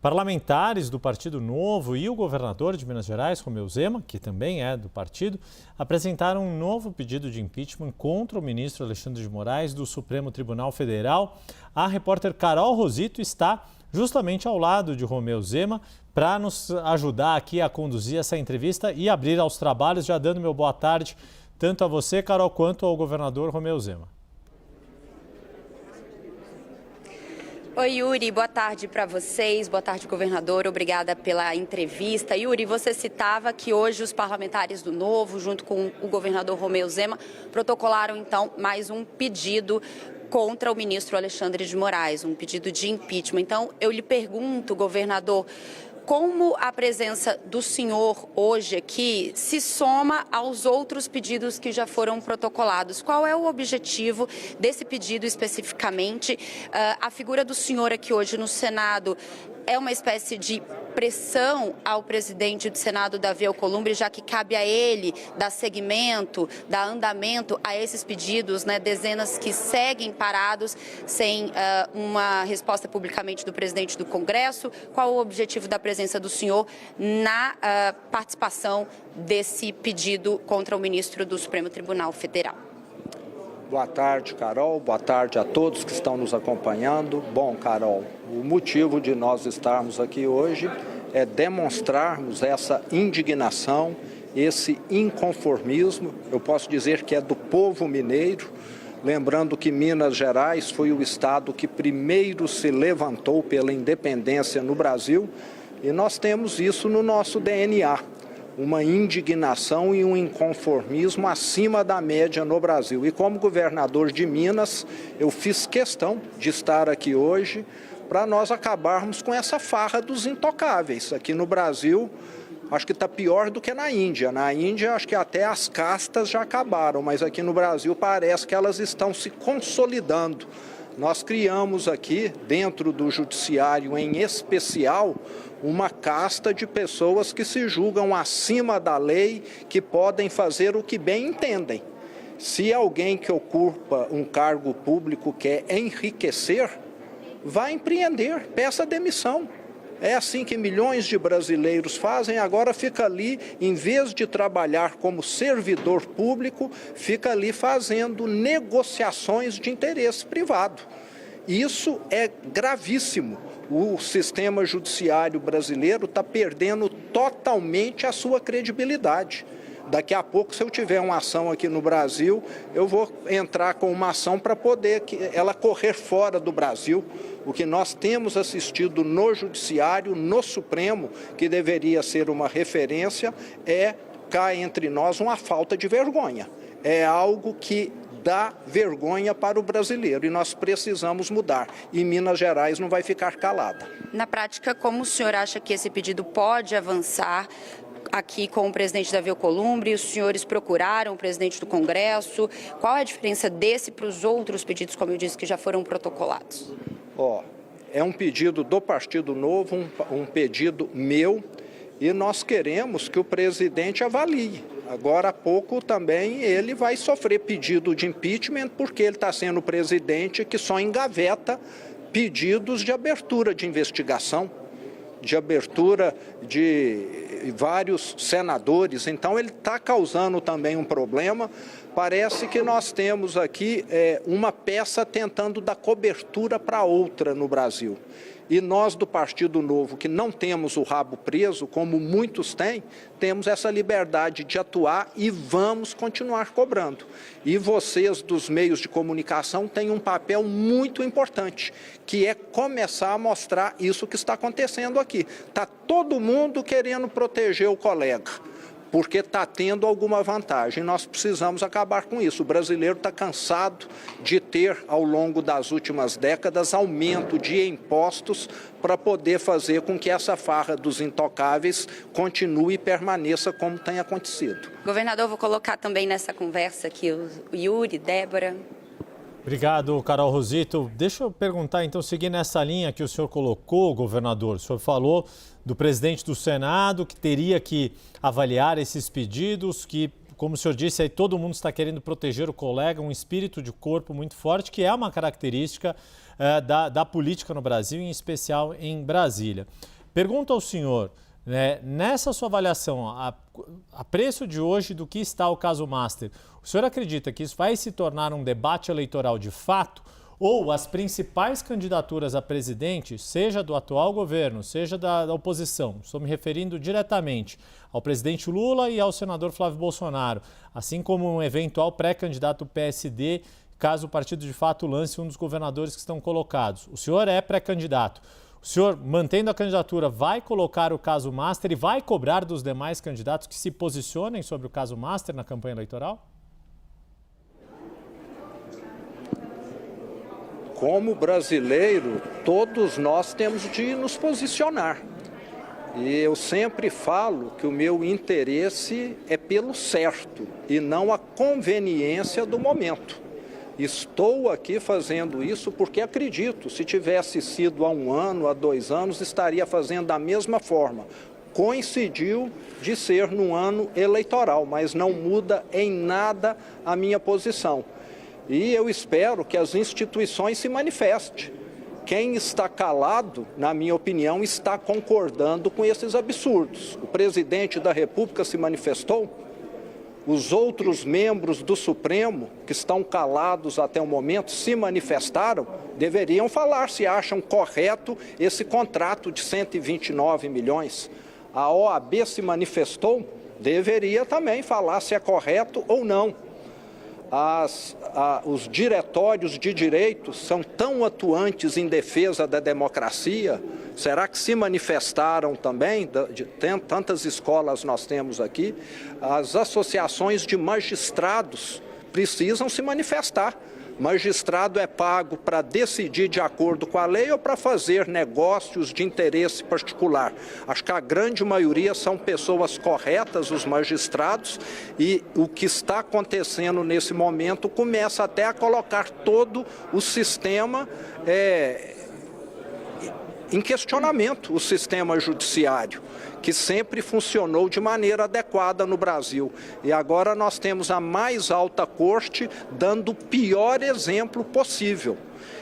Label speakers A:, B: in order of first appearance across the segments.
A: Parlamentares do Partido Novo e o governador de Minas Gerais, Romeu Zema, que também é do partido, apresentaram um novo pedido de impeachment contra o ministro Alexandre de Moraes do Supremo Tribunal Federal. A repórter Carol Rosito está justamente ao lado de Romeu Zema para nos ajudar aqui a conduzir essa entrevista e abrir aos trabalhos, já dando meu boa tarde tanto a você, Carol, quanto ao governador Romeu Zema.
B: Oi, Yuri, boa tarde para vocês, boa tarde, governador, obrigada pela entrevista. Yuri, você citava que hoje os parlamentares do Novo, junto com o governador Romeu Zema, protocolaram então mais um pedido contra o ministro Alexandre de Moraes, um pedido de impeachment. Então, eu lhe pergunto, governador, como a presença do senhor hoje aqui se soma aos outros pedidos que já foram protocolados? Qual é o objetivo desse pedido especificamente? A figura do senhor aqui hoje no Senado é uma espécie de pressão ao presidente do Senado, Davi Alcolumbre, já que cabe a ele dar seguimento, dar andamento a esses pedidos, né? Dezenas que seguem parados sem uma resposta publicamente do presidente do Congresso. Qual o objetivo da presença do senhor na participação desse pedido contra o ministro do Supremo Tribunal Federal?
C: Boa tarde, Carol. Boa tarde a todos que estão nos acompanhando. Bom, Carol, o motivo de nós estarmos aqui hoje é demonstrarmos essa indignação, esse inconformismo, eu posso dizer que é do povo mineiro, lembrando que Minas Gerais foi o estado que primeiro se levantou pela independência no Brasil, e nós temos isso no nosso DNA. Uma indignação e um inconformismo acima da média no Brasil. E como governador de Minas, eu fiz questão de estar aqui hoje para nós acabarmos com essa farra dos intocáveis. Aqui no Brasil, acho que está pior do que na Índia. Na Índia, acho que até as castas já acabaram, mas aqui no Brasil parece que elas estão se consolidando. Nós criamos aqui, dentro do judiciário em especial, uma casta de pessoas que se julgam acima da lei, que podem fazer o que bem entendem. Se alguém que ocupa um cargo público quer enriquecer, vá empreender, peça demissão. É assim que milhões de brasileiros fazem, agora fica ali, em vez de trabalhar como servidor público, fica ali fazendo negociações de interesse privado. Isso é gravíssimo. O sistema judiciário brasileiro está perdendo totalmente a sua credibilidade. Daqui a pouco, se eu tiver uma ação aqui no Brasil, eu vou entrar com uma ação para poder ela correr fora do Brasil. O que nós temos assistido no Judiciário, no Supremo, que deveria ser uma referência, é cá entre nós uma falta de vergonha. É algo que dá vergonha para o brasileiro e nós precisamos mudar. E Minas Gerais não vai ficar calada.
B: Na prática, como o senhor acha que esse pedido pode avançar aqui com o presidente Davi Alcolumbre? Os senhores procuraram o presidente do Congresso? Qual é a diferença desse para os outros pedidos, como eu disse, que já foram protocolados?
C: É um pedido do Partido Novo, um pedido meu, e nós queremos que o presidente avalie. Agora há pouco também ele vai sofrer pedido de impeachment porque ele está sendo o presidente que só engaveta pedidos de abertura de investigação, de abertura de vários senadores. Então ele está causando também um problema. Parece que nós temos aqui uma peça tentando dar cobertura para outra no Brasil. E nós do Partido Novo, que não temos o rabo preso, como muitos têm, temos essa liberdade de atuar e vamos continuar cobrando. E vocês dos meios de comunicação têm um papel muito importante, que é começar a mostrar isso que está acontecendo aqui. Está todo mundo querendo proteger o colega, porque está tendo alguma vantagem. Nós precisamos acabar com isso. O brasileiro está cansado de ter, ao longo das últimas décadas, aumento de impostos para poder fazer com que essa farra dos intocáveis continue e permaneça como tem acontecido.
B: Governador, vou colocar também nessa conversa aqui o Yuri, Débora.
A: Obrigado, Carol Rosito. Deixa eu perguntar, então, seguir nessa linha que o senhor colocou, governador. O senhor falou do presidente do Senado que teria que avaliar esses pedidos, que como o senhor disse, aí todo mundo está querendo proteger o colega, um espírito de corpo muito forte, que é uma característica da política no Brasil, em especial em Brasília. Pergunto ao senhor, nessa sua avaliação, a preço de hoje do que está o caso Master, o senhor acredita que isso vai se tornar um debate eleitoral de fato? Ou as principais candidaturas a presidente, seja do atual governo, seja da oposição, estou me referindo diretamente ao presidente Lula e ao senador Flávio Bolsonaro, assim como um eventual pré-candidato PSD, caso o partido de fato lance um dos governadores que estão colocados. O senhor é pré-candidato. O senhor, mantendo a candidatura, vai colocar o caso Master e vai cobrar dos demais candidatos que se posicionem sobre o caso Master na campanha eleitoral?
C: Como brasileiro, todos nós temos de nos posicionar. E eu sempre falo que o meu interesse é pelo certo e não a conveniência do momento. Estou aqui fazendo isso porque acredito, se tivesse sido há 1 ano, há 2 anos, estaria fazendo da mesma forma. Coincidiu de ser num ano eleitoral, mas não muda em nada a minha posição. E eu espero que as instituições se manifestem. Quem está calado, na minha opinião, está concordando com esses absurdos. O presidente da República se manifestou, os outros membros do Supremo, que estão calados até o momento, se manifestaram, deveriam falar se acham correto esse contrato de 129 milhões. A OAB se manifestou, deveria também falar se é correto ou não. Os diretórios de direito são tão atuantes em defesa da democracia? Será que se manifestaram também? Tantas escolas nós temos aqui. As associações de magistrados precisam se manifestar. Magistrado é pago para decidir de acordo com a lei ou para fazer negócios de interesse particular. Acho que a grande maioria são pessoas corretas, os magistrados, e o que está acontecendo nesse momento começa até a colocar todo o sistema em questionamento, o sistema judiciário, que sempre funcionou de maneira adequada no Brasil. E agora nós temos a mais alta corte dando o pior exemplo possível.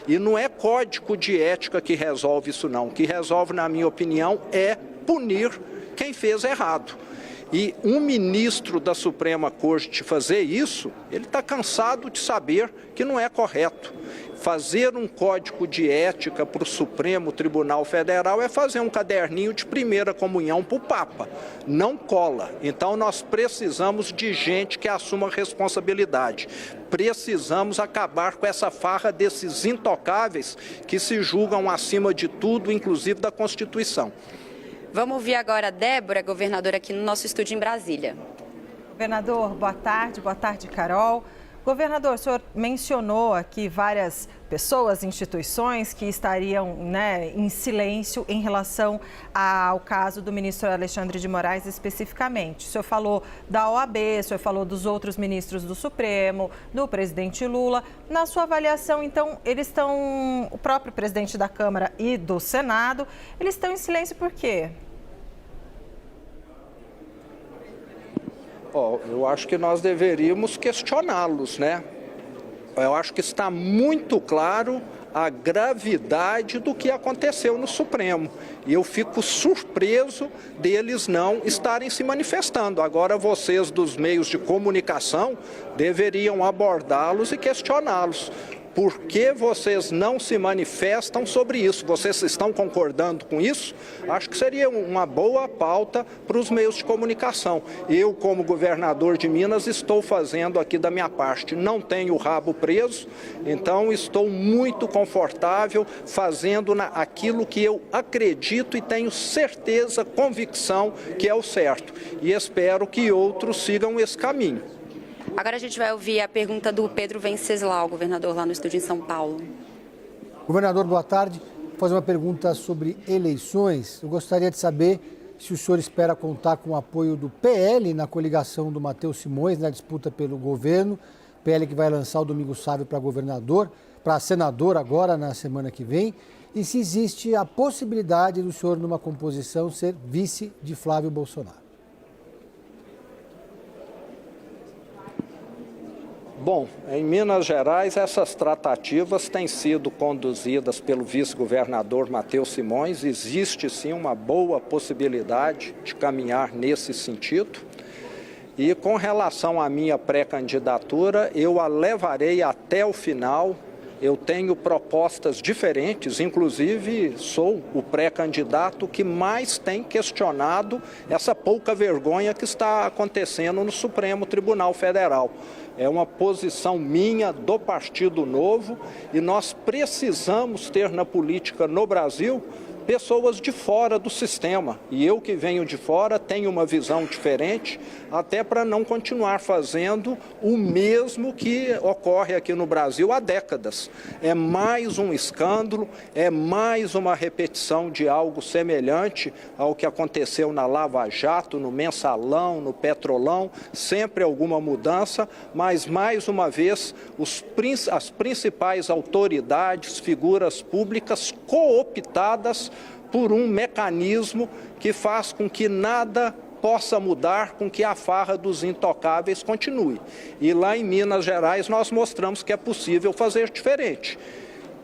C: E não é código de ética que resolve isso não. O que resolve, na minha opinião, é punir quem fez errado. E um ministro da Suprema Corte fazer isso, ele está cansado de saber que não é correto. Fazer um código de ética para o Supremo Tribunal Federal é fazer um caderninho de primeira comunhão para o Papa. Não cola. Então nós precisamos de gente que assuma responsabilidade. Precisamos acabar com essa farra desses intocáveis que se julgam acima de tudo, inclusive da Constituição.
B: Vamos ouvir agora a Débora, governadora, aqui no nosso estúdio em Brasília.
D: Governador, boa tarde, Carol. Governador, o senhor mencionou aqui várias pessoas, instituições que estariam em silêncio em relação ao caso do ministro Alexandre de Moraes especificamente. O senhor falou da OAB, o senhor falou dos outros ministros do Supremo, do presidente Lula. Na sua avaliação, então, o próprio presidente da Câmara e do Senado, eles estão em silêncio por quê?
C: Eu acho que nós deveríamos questioná-los, né? Eu acho que está muito claro a gravidade do que aconteceu no Supremo. E eu fico surpreso deles não estarem se manifestando. Agora vocês dos meios de comunicação deveriam abordá-los e questioná-los. Por que vocês não se manifestam sobre isso? Vocês estão concordando com isso? Acho que seria uma boa pauta para os meios de comunicação. Eu, como governador de Minas, estou fazendo aqui da minha parte. Não tenho o rabo preso, então estou muito confortável fazendo aquilo que eu acredito e tenho certeza, convicção que é o certo. E espero que outros sigam esse caminho.
B: Agora a gente vai ouvir a pergunta do Pedro Venceslau, governador lá no estúdio em São Paulo.
E: Governador, boa tarde. Vou fazer uma pergunta sobre eleições. Eu gostaria de saber se o senhor espera contar com o apoio do PL na coligação do Matheus Simões, na disputa pelo governo. PL que vai lançar o Domingos Sávio para senador agora na semana que vem. E se existe a possibilidade do senhor, numa composição, ser vice de Flávio Bolsonaro.
C: Bom, em Minas Gerais, essas tratativas têm sido conduzidas pelo vice-governador Matheus Simões. Existe, sim, uma boa possibilidade de caminhar nesse sentido. E com relação à minha pré-candidatura, eu a levarei até o final. Eu tenho propostas diferentes, inclusive sou o pré-candidato que mais tem questionado essa pouca vergonha que está acontecendo no Supremo Tribunal Federal. É uma posição minha do Partido Novo e nós precisamos ter na política no Brasil pessoas de fora do sistema. E eu que venho de fora tenho uma visão diferente, até para não continuar fazendo o mesmo que ocorre aqui no Brasil há décadas. É mais um escândalo, é mais uma repetição de algo semelhante ao que aconteceu na Lava Jato, no Mensalão, no Petrolão, sempre alguma mudança, mas mais uma vez as principais autoridades, figuras públicas cooptadas por um mecanismo que faz com que nada possa mudar, com que a farra dos intocáveis continue. E lá em Minas Gerais nós mostramos que é possível fazer diferente.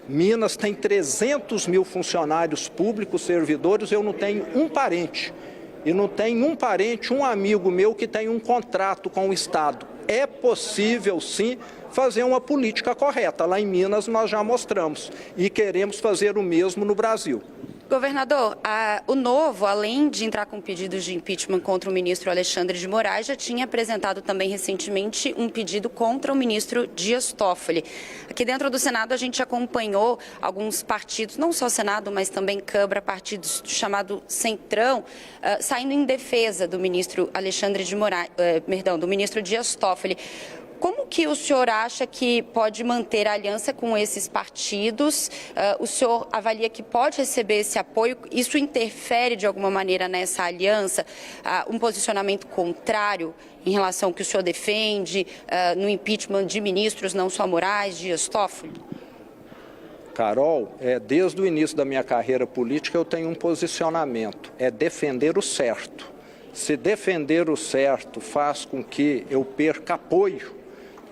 C: Minas tem 300 mil funcionários públicos, servidores, eu não tenho um parente. E não tenho um parente, um amigo meu que tem um contrato com o Estado. É possível, sim, fazer uma política correta. Lá em Minas nós já mostramos e queremos fazer o mesmo no Brasil.
B: Governador, o Novo, além de entrar com pedidos de impeachment contra o ministro Alexandre de Moraes, já tinha apresentado também recentemente um pedido contra o ministro Dias Toffoli. Aqui dentro do Senado a gente acompanhou alguns partidos, não só Senado, mas também Câmara, partidos chamado Centrão, saindo em defesa do ministro Alexandre de Moraes, do ministro Dias Toffoli. Como que o senhor acha que pode manter a aliança com esses partidos? O senhor avalia que pode receber esse apoio? Isso interfere de alguma maneira nessa aliança? Um posicionamento contrário em relação ao que o senhor defende no impeachment de ministros, não só Moraes, Dias Toffoli?
C: Carol, desde o início da minha carreira política eu tenho um posicionamento, é defender o certo. Se defender o certo faz com que eu perca apoio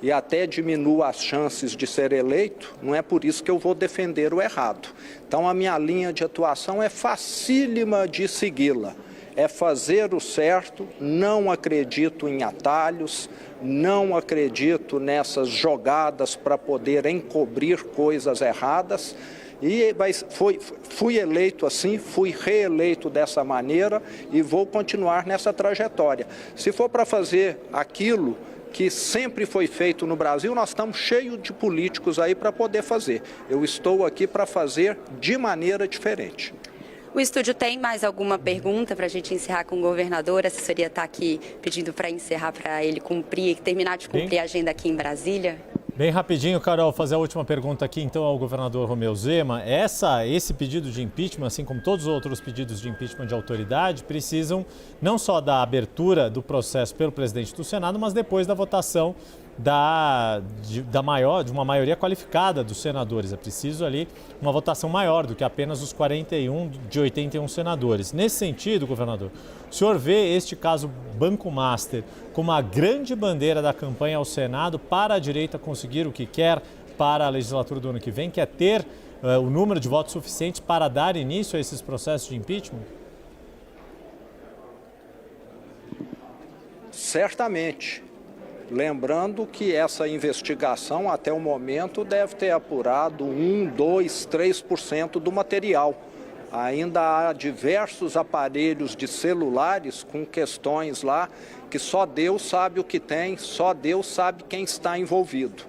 C: e até diminua as chances de ser eleito, não é por isso que eu vou defender o errado. Então a minha linha de atuação é facílima de segui-la. É fazer o certo, não acredito em atalhos, não acredito nessas jogadas para poder encobrir coisas erradas. E fui eleito assim, fui reeleito dessa maneira e vou continuar nessa trajetória. Se for para fazer aquilo que sempre foi feito no Brasil, nós estamos cheios de políticos aí para poder fazer. Eu estou aqui para fazer de maneira diferente.
B: O estúdio tem mais alguma pergunta para a gente encerrar com o governador? A assessoria está aqui pedindo para encerrar, para ele terminar de cumprir a agenda aqui em Brasília.
A: Bem rapidinho, Carol, fazer a última pergunta aqui então ao governador Romeu Zema. Esse pedido de impeachment, assim como todos os outros pedidos de impeachment de autoridade, precisam não só da abertura do processo pelo presidente do Senado, mas depois da votação de uma maioria qualificada dos senadores. É preciso ali uma votação maior do que apenas os 41 de 81 senadores. Nesse sentido, governador, o senhor vê este caso Banco Master como uma grande bandeira da campanha ao Senado para a direita conseguir o que quer para a legislatura do ano que vem, que é ter o número de votos suficientes para dar início a esses processos de impeachment?
C: Certamente. Lembrando que essa investigação, até o momento, deve ter apurado 1, 2, 3% do material. Ainda há diversos aparelhos de celulares com questões lá que só Deus sabe o que tem, só Deus sabe quem está envolvido.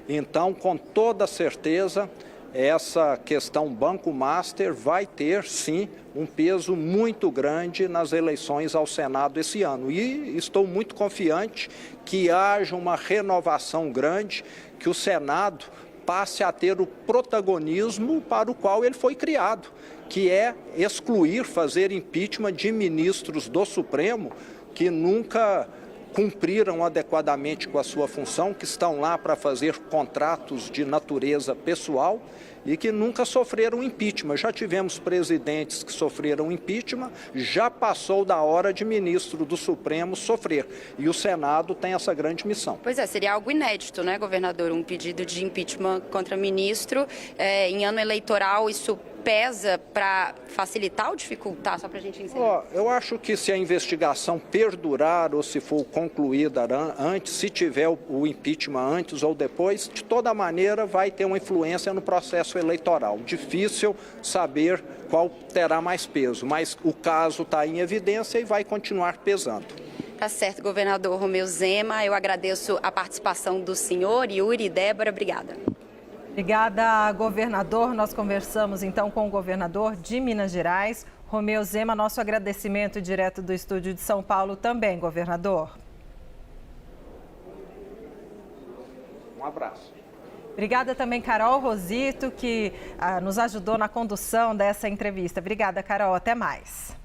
C: Então, com toda certeza, essa questão Banco Master vai ter, sim, um peso muito grande nas eleições ao Senado esse ano. E estou muito confiante que haja uma renovação grande, que o Senado passe a ter o protagonismo para o qual ele foi criado, que é excluir, fazer impeachment de ministros do Supremo que nunca cumpriram adequadamente com a sua função, que estão lá para fazer contratos de natureza pessoal e que nunca sofreram impeachment. Já tivemos presidentes que sofreram impeachment, já passou da hora de ministro do Supremo sofrer. E o Senado tem essa grande missão.
B: Pois é, seria algo inédito, né, governador? Um pedido de impeachment contra ministro em ano eleitoral, isso pesa para facilitar ou dificultar, só para a gente encerrar?
C: Eu acho que se a investigação perdurar ou se for concluída antes, se tiver o impeachment antes ou depois, de toda maneira vai ter uma influência no processo eleitoral. Difícil saber qual terá mais peso, mas o caso está em evidência e vai continuar pesando.
B: Tá certo, governador Romeu Zema, eu agradeço a participação do senhor, Yuri e Débora, obrigada.
D: Obrigada, governador. Nós conversamos então com o governador de Minas Gerais, Romeu Zema. Nosso agradecimento direto do estúdio de São Paulo também, governador.
C: Um abraço.
D: Obrigada também, Carol Rosito, que nos ajudou na condução dessa entrevista. Obrigada, Carol. Até mais.